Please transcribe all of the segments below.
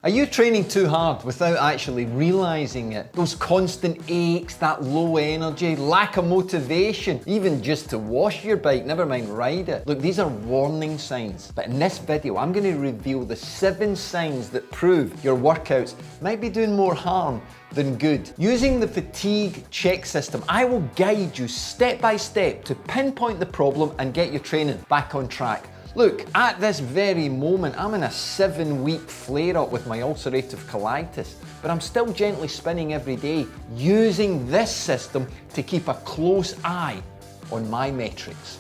Are you training too hard without actually realising it? Those constant aches, that low energy, lack of motivation, even just to wash your bike, never mind ride it. Look, these are warning signs. But in this video, I'm going to reveal the 7 signs that prove your workouts might be doing more harm than good. Using the fatigue check system, I will guide you step by step to pinpoint the problem and get your training back on track. Look, at this very moment, I'm in a 7-week flare-up with my ulcerative colitis, but I'm still gently spinning every day, using this system to keep a close eye on my metrics.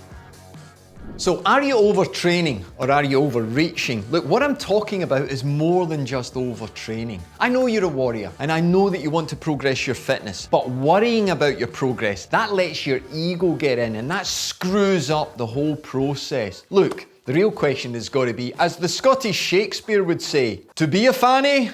So are you overtraining or are you overreaching? Look, what I'm talking about is more than just overtraining. I know you're a warrior and I know that you want to progress your fitness, but worrying about your progress, that lets your ego get in and that screws up the whole process. Look, the real question has got to be, as the Scottish Shakespeare would say, to be a fanny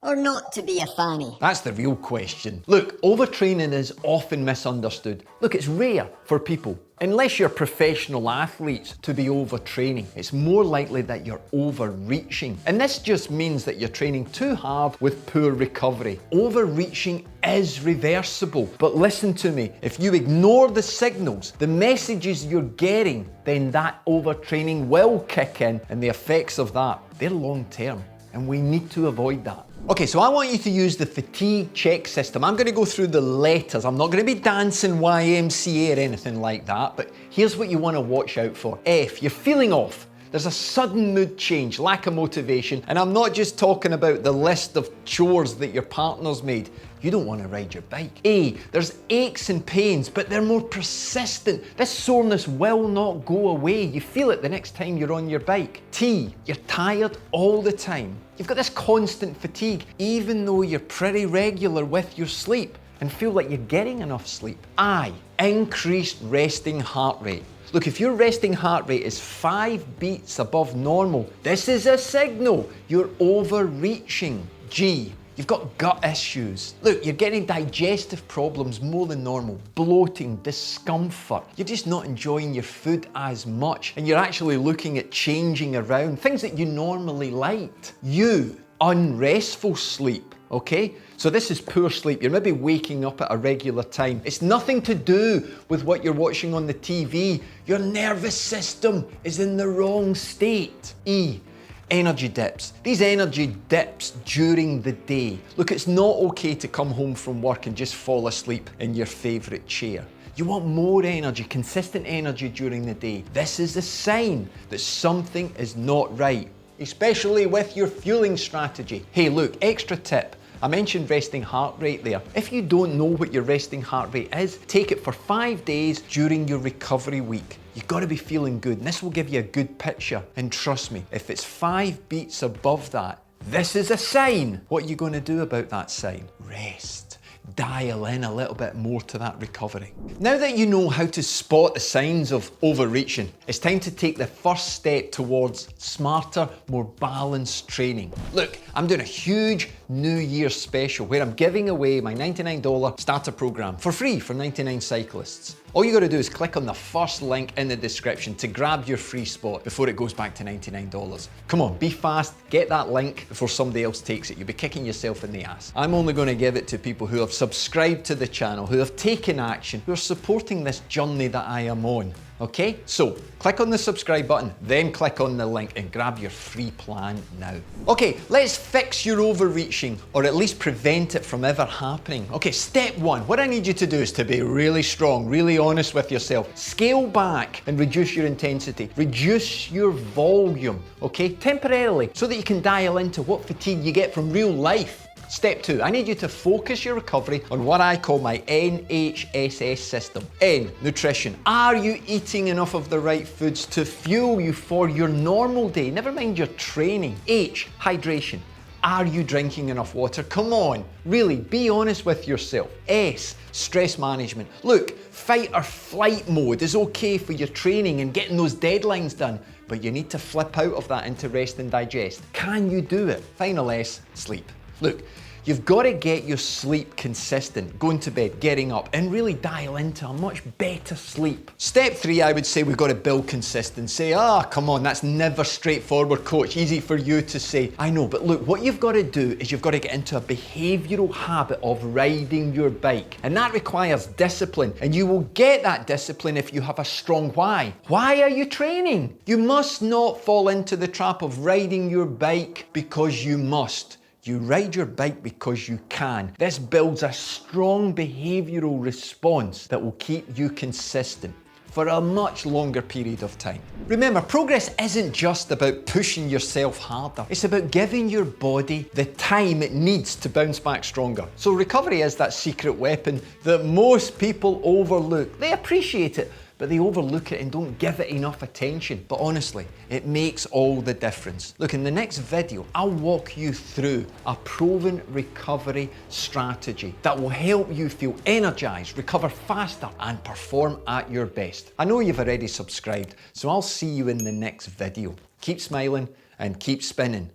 or not to be a fanny? That's the real question. Look, overtraining is often misunderstood. Look, it's rare for people, unless you're professional athletes, to be overtraining. It's more likely that you're overreaching. And this just means that you're training too hard with poor recovery. Overreaching is reversible. But listen to me, if you ignore the signals, the messages you're getting, then that overtraining will kick in, and the effects of that, they're long term. And we need to avoid that. Okay, so I want you to use the fatigue check system. I'm gonna go through the letters. I'm not gonna be dancing YMCA or anything like that, but here's what you wanna watch out for. F, you're feeling off. There's a sudden mood change, lack of motivation, and I'm not just talking about the list of chores that your partner's made. You don't want to ride your bike. A, there's aches and pains, but they're more persistent. This soreness will not go away. You feel it the next time you're on your bike. T, you're tired all the time. You've got this constant fatigue, even though you're pretty regular with your sleep and feel like you're getting enough sleep. I, increased resting heart rate. Look, if your resting heart rate is 5 beats above normal, this is a signal you're overreaching. G, you've got gut issues. Look, you're getting digestive problems more than normal, bloating, discomfort. You're just not enjoying your food as much, and you're actually looking at changing around things that you normally liked. U, unrestful sleep, okay? So this is poor sleep. You're maybe waking up at a regular time. It's nothing to do with what you're watching on the TV. Your nervous system is in the wrong state. E, energy dips. These energy dips during the day. Look, it's not okay to come home from work and just fall asleep in your favorite chair. You want more energy, consistent energy during the day. This is a sign that something is not right, especially with your fueling strategy. Hey, look, extra tip. I mentioned resting heart rate there. If you don't know what your resting heart rate is, take it for 5 days during your recovery week. You've got to be feeling good, and this will give you a good picture. And trust me, if it's 5 beats above that, this is a sign. What are you going to do about that sign? Rest. Dial in a little bit more to that recovery. Now that you know how to spot the signs of overreaching, it's time to take the first step towards smarter, more balanced training. Look, I'm doing a huge New Year's special where I'm giving away my $99 starter program for free for 99 cyclists. All you gotta do is click on the first link in the description to grab your free spot before it goes back to $99. Come on, be fast, get that link before somebody else takes it. You'll be kicking yourself in the ass. I'm only gonna give it to people who have subscribed to the channel, who have taken action, who are supporting this journey that I am on. Okay, so click on the subscribe button, then click on the link and grab your free plan now. Okay, let's fix your overreaching, or at least prevent it from ever happening. Okay, step 1, what I need you to do is to be really strong, really honest with yourself. Scale back and reduce your intensity. Reduce your volume, okay, temporarily, so that you can dial into what fatigue you get from real life. Step 2, I need you to focus your recovery on what I call my NHSS system. N, nutrition. Are you eating enough of the right foods to fuel you for your normal day? Never mind your training. H, hydration. Are you drinking enough water? Come on, really, be honest with yourself. S, stress management. Look, fight or flight mode is okay for your training and getting those deadlines done, but you need to flip out of that into rest and digest. Can you do it? Final S, sleep. Look, You've got to get your sleep consistent, going to bed, getting up, and really dial into a much better sleep. Step 3, I would say we've got to build consistency. Come on, that's never straightforward, coach. Easy for you to say. I know, but look, what you've got to do is you've got to get into a behavioural habit of riding your bike. And that requires discipline. And you will get that discipline if you have a strong why. Why are you training? You must not fall into the trap of riding your bike because you must. You ride your bike because you can. This builds a strong behavioural response that will keep you consistent for a much longer period of time. Remember, progress isn't just about pushing yourself harder. It's about giving your body the time it needs to bounce back stronger. So recovery is that secret weapon that most people overlook. They appreciate it, but they overlook it and don't give it enough attention. But honestly, it makes all the difference. Look, in the next video, I'll walk you through a proven recovery strategy that will help you feel energized, recover faster, and perform at your best. I know you've already subscribed, so I'll see you in the next video. Keep smiling and keep spinning.